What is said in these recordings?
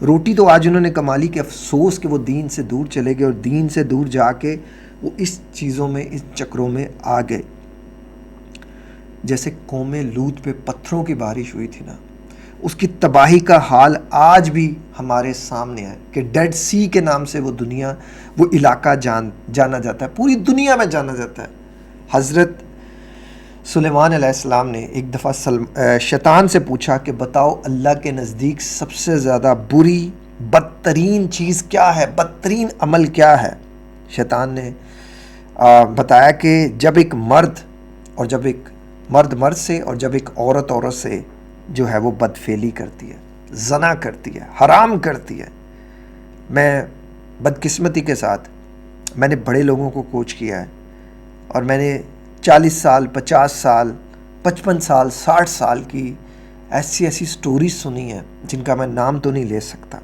روٹی تو آج انہوں نے کما لی کہ افسوس کہ وہ دین سے دور چلے گئے اور دین سے دور جا کے وہ اس چیزوں میں اس چکروں میں آ گئے. جیسے قوم لوط پہ پتھروں کی بارش ہوئی تھی نا, اس کی تباہی کا حال آج بھی ہمارے سامنے ہے کہ ڈیڈ سی کے نام سے وہ علاقہ جانا جاتا ہے, پوری دنیا میں جانا جاتا ہے. حضرت سلیمان علیہ السلام نے ایک دفعہ شیطان سے پوچھا کہ بتاؤ اللہ کے نزدیک سب سے زیادہ بری بدترین چیز کیا ہے, بدترین عمل کیا ہے. شیطان نے بتایا کہ جب ایک مرد مرد سے اور جب ایک عورت سے جو ہے وہ بدفعلی کرتی ہے, زنا کرتی ہے, حرام کرتی ہے. میں بدقسمتی کے ساتھ میں نے بڑے لوگوں کو کوچ کیا ہے اور میں نے 40 سال 50 سال 55 سال 60 سال کی ایسی سٹوریز سنی ہیں جن کا میں نام تو نہیں لے سکتا.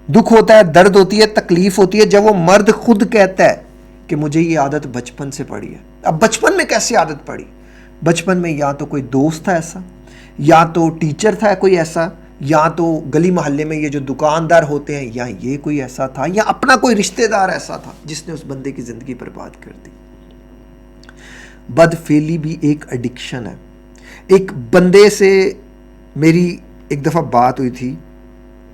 دکھ ہوتا ہے, درد ہوتی ہے, تکلیف ہوتی ہے جب وہ مرد خود کہتا ہے کہ مجھے یہ عادت بچپن سے پڑی ہے. اب بچپن میں کیسی عادت پڑی؟ بچپن میں یا تو کوئی دوست تھا ایسا, یا تو ٹیچر تھا کوئی ایسا, یا تو گلی محلے میں یہ جو دکاندار ہوتے ہیں, یا یہ کوئی ایسا تھا, یا اپنا کوئی رشتہ دار ایسا تھا جس نے اس بندے کی زندگی برباد کر دی. بدفعلی بھی ایک ایڈکشن ہے. ایک بندے سے میری ایک دفعہ بات ہوئی تھی.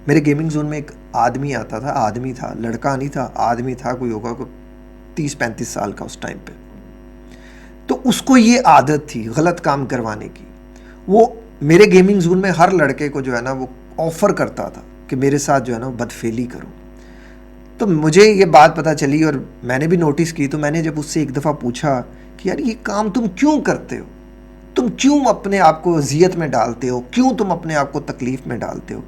میرے گیمنگ زون میں ایک آدمی آتا تھا, آدمی تھا, لڑکا نہیں تھا, آدمی تھا, کوئی ہوگا 30-35 سال کا اس ٹائم پہ. تو اس کو یہ عادت تھی غلط کام کروانے کی. وہ میرے گیمنگ زون میں ہر لڑکے کو جو ہے نا وہ آفر کرتا تھا کہ میرے ساتھ جو ہے نا بدفعلی کرو. تو مجھے یہ بات پتہ چلی اور میں نے بھی نوٹس کی. تو میں نے جب اس سے ایک دفعہ پوچھا کہ یار یہ کام تم کیوں کرتے ہو, تم کیوں اپنے آپ کو اذیت میں ڈالتے ہو, کیوں تم اپنے آپ کو تکلیف میں ڈالتے ہو,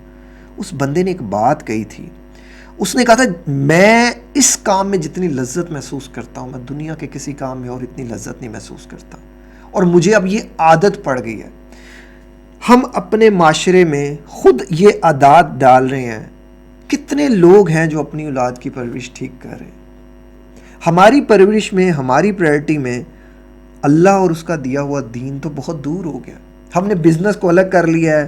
اس بندے نے ایک بات کہی تھی. اس نے کہا تھا میں اس کام میں جتنی لذت محسوس کرتا ہوں میں دنیا کے کسی کام میں اور اتنی لذت نہیں محسوس کرتا, اور مجھے اب یہ عادت پڑ گئی ہے. ہم اپنے معاشرے میں خود یہ عادات ڈال رہے ہیں. کتنے لوگ ہیں جو اپنی اولاد کی پرورش ٹھیک کر رہے ہیں. ہماری پرورش میں, ہماری پرائرٹی میں اللہ اور اس کا دیا ہوا دین تو بہت دور ہو گیا. ہم نے بزنس کو الگ کر لیا ہے,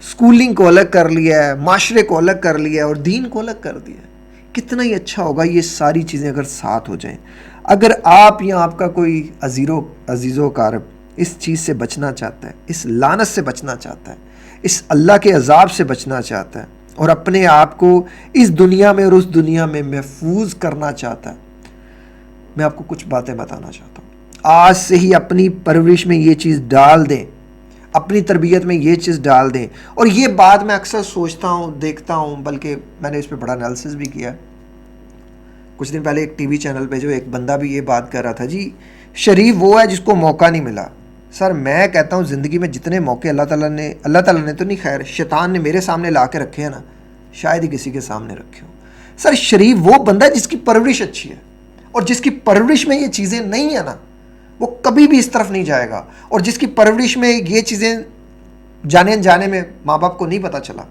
اسکولنگ کو الگ کر لیا ہے, معاشرے کو الگ کر لیا ہے اور دین کو الگ کر دیا ہے. کتنا ہی اچھا ہوگا یہ ساری چیزیں اگر ساتھ ہو جائیں. اگر آپ یا آپ کا کوئی عزیز و اقارب اس چیز سے بچنا چاہتا ہے, اس لعنت سے بچنا چاہتا ہے, اس اللہ کے عذاب سے بچنا چاہتا ہے اور اپنے آپ کو اس دنیا میں اور اس دنیا میں محفوظ کرنا چاہتا ہے, میں آپ کو کچھ باتیں بتانا چاہتا ہوں. آج سے ہی اپنی پرورش میں یہ چیز ڈال دیں, اپنی تربیت میں یہ چیز ڈال دیں. اور یہ بات میں اکثر سوچتا ہوں, دیکھتا ہوں, بلکہ میں نے اس پہ بڑا انالیسس بھی کیا. کچھ دن پہلے ایک ٹی وی چینل پہ جو ایک بندہ بھی یہ بات کر رہا تھا, جی شریف وہ ہے جس کو موقع نہیں ملا. سر میں کہتا ہوں زندگی میں جتنے موقع اللہ تعالیٰ نے تو نہیں, خیر شیطان نے میرے سامنے لا کے رکھے ہیں نا, شاید ہی کسی کے سامنے رکھے ہوں. سر شریف وہ بندہ ہے جس کی پرورش اچھی ہے, اور جس کی پرورش میں یہ چیزیں نہیں ہیں نا وہ کبھی بھی اس طرف نہیں جائے گا. اور جس کی پرورش میں یہ چیزیں جانے انجانے میں ماں باپ کو نہیں پتہ چلا,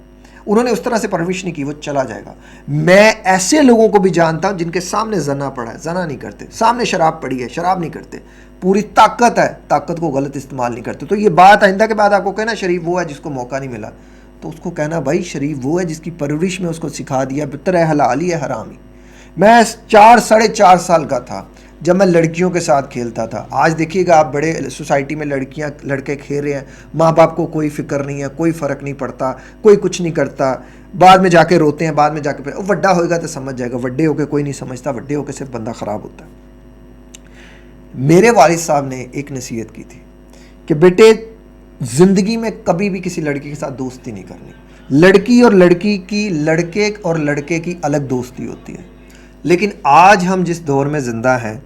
انہوں نے اس طرح سے پرورش نہیں کی, وہ چلا جائے گا. میں ایسے لوگوں کو بھی جانتا ہوں جن کے سامنے زنا پڑا ہے, زنا نہیں کرتے, سامنے شراب پڑی ہے, شراب نہیں کرتے, پوری طاقت ہے, طاقت کو غلط استعمال نہیں کرتے. تو یہ بات آئندہ کے بعد آپ کو کہنا شریف وہ ہے جس کو موقع نہیں ملا, تو اس کو کہنا بھائی شریف وہ ہے جس کی پرورش میں اس کو سکھا دیا بہتر ہے حلالی ہے حرامی. میں 4-4.5 سال کا تھا جب میں لڑکیوں کے ساتھ کھیلتا تھا. آج دیکھیے گا آپ بڑے سوسائٹی میں لڑکے کھیل رہے ہیں, ماں باپ کو کوئی فکر نہیں ہے, کوئی فرق نہیں پڑتا, کوئی کچھ نہیں کرتا, بعد میں جا کے روتے ہیں, بعد میں جا کے وڈا ہوئے گا تو سمجھ جائے گا. وڈے ہو کے کوئی نہیں سمجھتا, وڈے ہو کے صرف بندہ خراب ہوتا ہے. میرے والد صاحب نے ایک نصیحت کی تھی کہ بیٹے زندگی میں کبھی بھی کسی لڑکی کے ساتھ دوستی نہیں کرنی. لڑکی اور لڑکی کی, لڑکے اور لڑکے کی الگ دوستی ہوتی ہے. لیکن آج ہم جس دور میں زندہ ہیں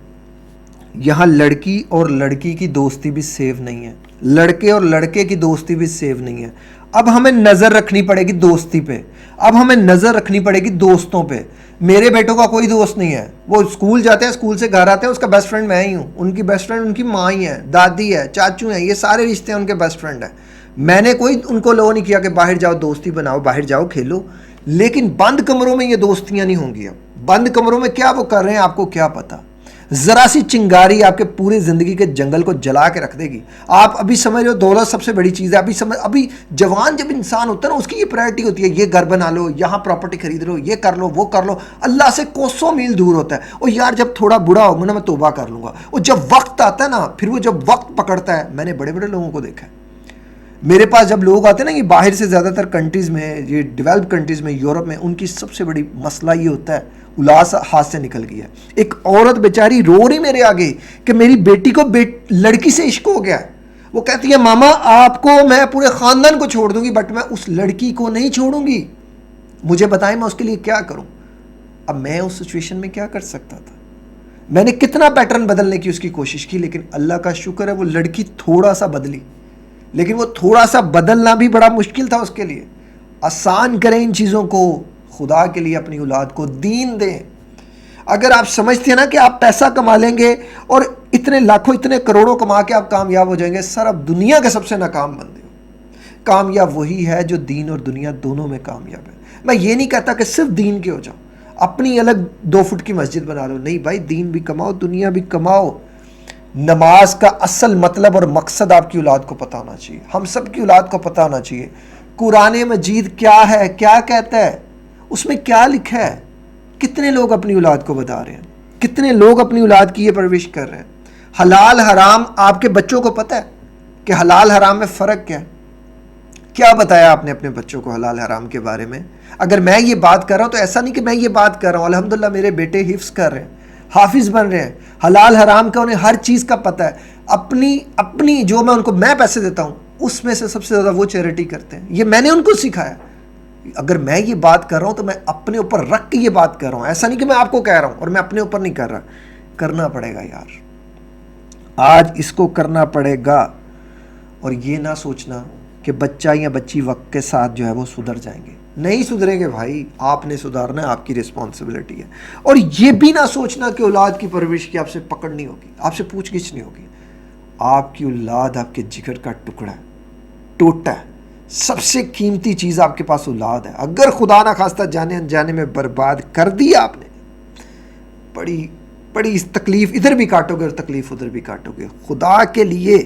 یہاں لڑکی اور لڑکی کی دوستی بھی سیف نہیں ہے, لڑکے اور لڑکے کی دوستی بھی سیف نہیں ہے. اب ہمیں نظر رکھنی پڑے گی دوستی پہ, اب ہمیں نظر رکھنی پڑے گی دوستوں پہ. میرے بیٹوں کا کوئی دوست نہیں ہے, وہ اسکول جاتے ہیں, اسکول سے گھر آتے ہیں, اس کا بیسٹ فرینڈ میں ہی ہوں, ان کی بیسٹ فرینڈ ان کی ماں ہی ہے, دادی ہے, چاچو ہیں, یہ سارے رشتے ہیں ان کے بیسٹ فرینڈ ہیں. میں نے کوئی ان کو لو نہیں کیا کہ باہر جاؤ دوستی بناؤ, باہر جاؤ کھیلو, لیکن بند کمروں میں یہ دوستیاں نہیں ہوں گی. اب بند کمروں میں کیا وہ کر رہے ہیں آپ کو کیا پتا. ذرا سی چنگاری آپ کے پوری زندگی کے جنگل کو جلا کے رکھ دے گی. آپ ابھی سمجھ رہے ہو دولت سب سے بڑی چیز ہے. ابھی جوان جب انسان ہوتا ہے نا اس کی یہ پرائرٹی ہوتی ہے یہ گھر بنا لو, یہاں پراپرٹی خرید لو, یہ کر لو, وہ کر لو. اللہ سے کوسوں میل دور ہوتا ہے. اور یار جب تھوڑا بڑا ہوگا نا میں توبہ کر لوں گا. اور جب وقت آتا ہے نا پھر وہ جب وقت پکڑتا ہے, میں نے بڑے بڑے لوگوں کو دیکھا ہے. میرے پاس جب لوگ آتے ہیں نا یہ باہر سے زیادہ تر کنٹریز میں, یہ ڈیولپ کنٹریز میں, یورپ میں, ان کی سب سے بڑی مسئلہ یہ ہوتا ہے اولاد ہاتھ سے نکل گئی ہے. ایک عورت بیچاری رو رہی میرے آگے کہ میری بیٹی کو لڑکی سے عشق ہو گیا ہے. وہ کہتی ہے ماما آپ کو میں پورے خاندان کو چھوڑ دوں گی بٹ میں اس لڑکی کو نہیں چھوڑوں گی. مجھے بتائیں میں اس کے لیے کیا کروں. اب میں اس سچویشن میں کیا کر سکتا تھا. میں نے کتنا پیٹرن بدلنے کی اس کی کوشش کی, لیکن اللہ کا شکر ہے وہ لڑکی تھوڑا سا بدلی. لیکن وہ تھوڑا سا بدلنا بھی بڑا مشکل تھا اس کے لیے. آسان کریں ان چیزوں کو, خدا کے لیے اپنی اولاد کو دین دیں. اگر آپ سمجھتے ہیں نا کہ آپ پیسہ کما لیں گے اور اتنے لاکھوں اتنے کروڑوں کما کے آپ کامیاب ہو جائیں گے, سر اب دنیا کے سب سے ناکام بندے ہو. کامیاب وہی ہے جو دین اور دنیا دونوں میں کامیاب ہے. میں یہ نہیں کہتا کہ صرف دین کے ہو جاؤ, اپنی الگ 2 فٹ کی مسجد بنا لو. نہیں بھائی, دین بھی کماؤ دنیا بھی کماؤ. نماز کا اصل مطلب اور مقصد آپ کی اولاد کو پتہ ہونا چاہیے. ہم سب کی اولاد کو پتہ ہونا چاہیے قرآن مجید کیا ہے, کیا کہتا ہے, اس میں کیا لکھا ہے. کتنے لوگ اپنی اولاد کو بتا رہے ہیں, کتنے لوگ اپنی اولاد کی یہ پرورش کر رہے ہیں. حلال حرام آپ کے بچوں کو پتہ ہے کہ حلال حرام میں فرق کیا ہے. کیا بتایا آپ نے اپنے بچوں کو حلال حرام کے بارے میں. اگر میں یہ بات کر رہا ہوں تو ایسا نہیں کہ میں یہ بات کر رہا ہوں, الحمدللہ میرے بیٹے حفظ کر رہے ہیں, حافظ بن رہے ہیں. حلال حرام کا انہیں ہر چیز کا پتہ ہے. اپنی جو میں ان کو میں پیسے دیتا ہوں اس میں سے سب سے زیادہ وہ چیریٹی کرتے ہیں. یہ میں نے ان کو سکھایا. اگر میں یہ بات کر رہا ہوں تو میں اپنے اوپر رکھ کے یہ بات کر رہا ہوں, ایسا نہیں کہ میں آپ کو کہہ رہا ہوں اور میں اپنے اوپر نہیں کر رہا. کرنا پڑے گا یار, آج اس کو کرنا پڑے گا. اور یہ نہ سوچنا کہ بچہ یا بچی وقت کے ساتھ جو ہے وہ سدھر جائیں گے. نہیں سدھریں گے بھائی, آپ نے سدھارنا ہے, آپ کی رسپانسبلٹی ہے. اور یہ بھی نہ سوچنا کہ اولاد کی پرورش کی آپ سے پکڑ نہیں ہوگی, آپ سے پوچھ گچھ نہیں ہوگی. آپ کی اولاد آپ کے جگر کا ٹکڑا ہے, ٹوٹا ہے. سب سے قیمتی چیز آپ کے پاس اولاد ہے. اگر خدا نہ خواستہ جانے انجانے میں برباد کر دیا آپ نے, بڑی تکلیف ادھر بھی کاٹو گے اور تکلیف ادھر بھی کاٹو گے. خدا کے لیے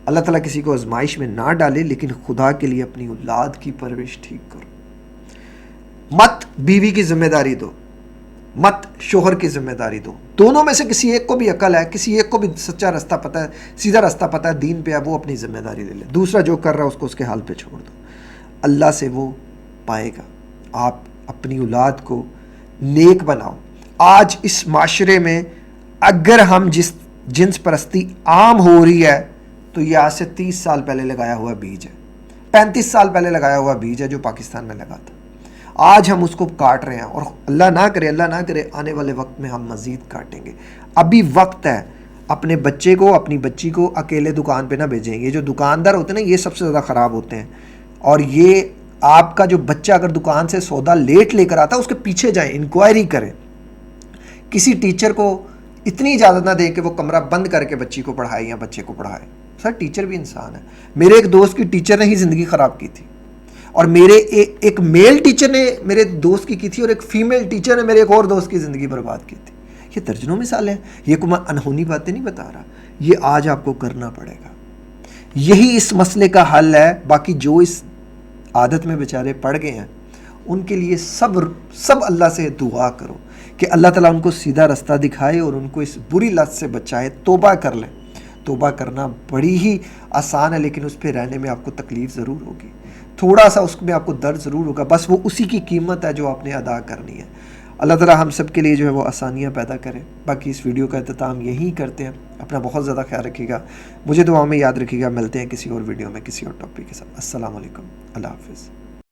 اللہ تعالیٰ کسی کو آزمائش میں نہ ڈالے, لیکن خدا کے لیے اپنی اولاد کی پرورش ٹھیک کرو. مت بیوی کی ذمہ داری دو, مت شوہر کی ذمہ داری دو. دونوں میں سے کسی ایک کو بھی عقل ہے, کسی ایک کو بھی سچا راستہ پتہ ہے, سیدھا راستہ پتہ ہے, دین پہ ہے, وہ اپنی ذمہ داری لے لے. دوسرا جو کر رہا ہے اس کو اس کے حال پہ چھوڑ دو. اللہ سے وہ پائے گا. آپ اپنی اولاد کو نیک بناؤ. آج اس معاشرے میں اگر ہم جنس پرستی عام ہو رہی ہے تو یہ آج سے 30 سال پہلے لگایا ہوا بیج ہے, 35 سال پہلے لگایا ہوا بیج ہے جو پاکستان میں لگا تھا. آج ہم اس کو کاٹ رہے ہیں اور اللہ نہ کرے آنے والے وقت میں ہم مزید کاٹیں گے. ابھی وقت ہے. اپنے بچے کو اپنی بچی کو اکیلے دکان پہ نہ بھیجیں. یہ جو دکاندار ہوتے ہیں نا یہ سب سے زیادہ خراب ہوتے ہیں. اور یہ آپ کا جو بچہ اگر دکان سے سودا لیٹ لے کر آتا ہے اس کے پیچھے جائیں, انکوائری کریں. کسی ٹیچر کو اتنی اجازت نہ دیں کہ وہ کمرہ بند کر کے بچی کو پڑھائے یا بچے کو پڑھائے. سر ٹیچر بھی انسان ہے. میرے ایک دوست کی ٹیچر نے ہی زندگی خراب کی تھی, اور میرے ایک میل ٹیچر نے میرے دوست کی تھی, اور ایک فیمیل ٹیچر نے میرے ایک اور دوست کی زندگی برباد کی تھی. یہ درجنوں مثالیں ہیں. یہ کوئی میں انہونی باتیں نہیں بتا رہا, یہ آج آپ کو کرنا پڑے گا. یہی اس مسئلے کا حل ہے. باقی جو اس عادت میں بیچارے پڑ گئے ہیں ان کے لیے سب اللہ سے دعا کرو کہ اللہ تعالیٰ ان کو سیدھا رستہ دکھائے اور ان کو اس بری لت سے بچائے. توبہ کر لیں. توبہ کرنا بڑی ہی آسان ہے, لیکن اس پہ رہنے میں آپ کو تکلیف ضرور ہوگی, تھوڑا سا اس میں آپ کو درد ضرور ہوگا. بس وہ اسی کی قیمت ہے جو آپ نے ادا کرنی ہے. اللہ تعالیٰ ہم سب کے لیے جو ہے وہ آسانیاں پیدا کرے. باقی اس ویڈیو کا اختتام یہی کرتے ہیں. اپنا بہت زیادہ خیال رکھیے گا, مجھے دعاؤں میں یاد رکھیے گا. ملتے ہیں کسی اور ویڈیو میں کسی اور ٹاپک کے ساتھ. السلام علیکم, اللہ حافظ.